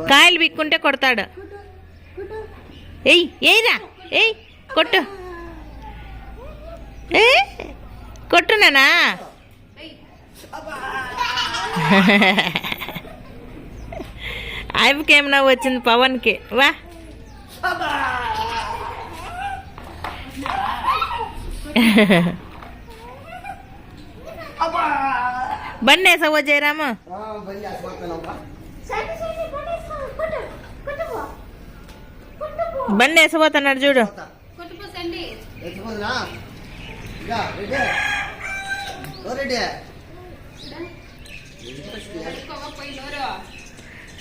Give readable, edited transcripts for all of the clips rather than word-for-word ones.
కాయలు బిక్కుంటే కొడతాడు. ఏయ్రా ఏయ్ కొట్టు కొట్టున్నానా. ఆయనకేమన్నా వచ్చింది పవన్కి. వా బండి వేసావో జయరాము. బండి వేసపోతున్నాడు చూడు.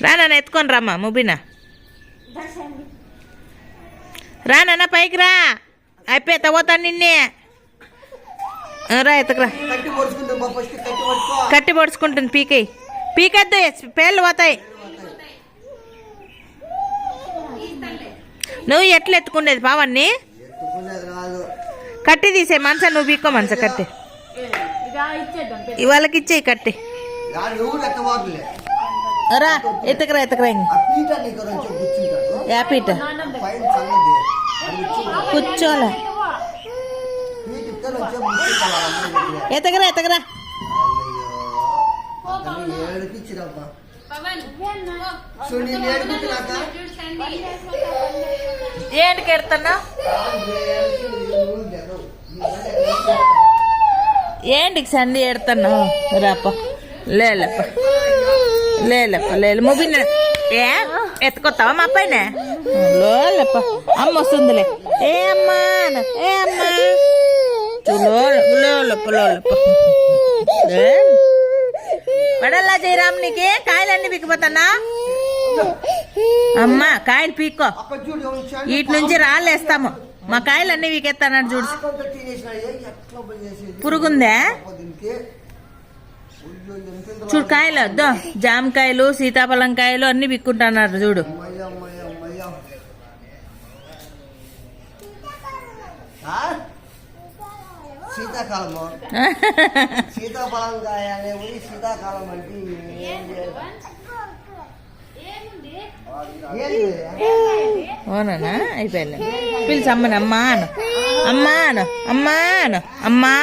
రానా ఎత్తుకొని రామ్మా ముబినా. రానా పైకి రా. అయిపోయి తవ్వుతాను నిన్నే. రా ఎత్తకురా. కట్టి పొడుచుకుంటుంది. పీకద్దు పేర్లు పోతాయి. నువ్వు ఎట్లా ఎత్తుకుండేది పావన్ని? కట్టి తీసే మనస. నువ్వు పీక్కో మనస కట్టి. ఇవాళకి ఇచ్చేయి కట్టి. రా ఎత్తకరా యాపీట కూర్చోలే. ఎత్తకరా ఏంటికి ఎడుతున్నా? ఏంటికి సండి ఎడుతున్నావు? రాప లేలేప ముబిన. ఎత్తుకొస్తావా మా పైన? లోలేప అమ్మ వస్తుందిలే. ఏ అమ్మా లోలప్ప పడల్లా జయరామ్. నీకే కాయలన్నీ పీకిపోతానా? అమ్మా కాయలు పీక్కో. వీటి నుంచి రాళ్ళేస్తాము. మా కాయలన్నీ పీకెత్తానని చూడు. పురుగుందా చూడు. కాయలు వద్దా? జామకాయలు సీతాఫలం కాయలు అన్ని పీక్కుంటున్నారు చూడు. సీతాఫలం కాయ శీతాకాలం అంటే అవునా? అయిపోయా. పిలిచి అమ్మని అమ్మాను. అమ్మా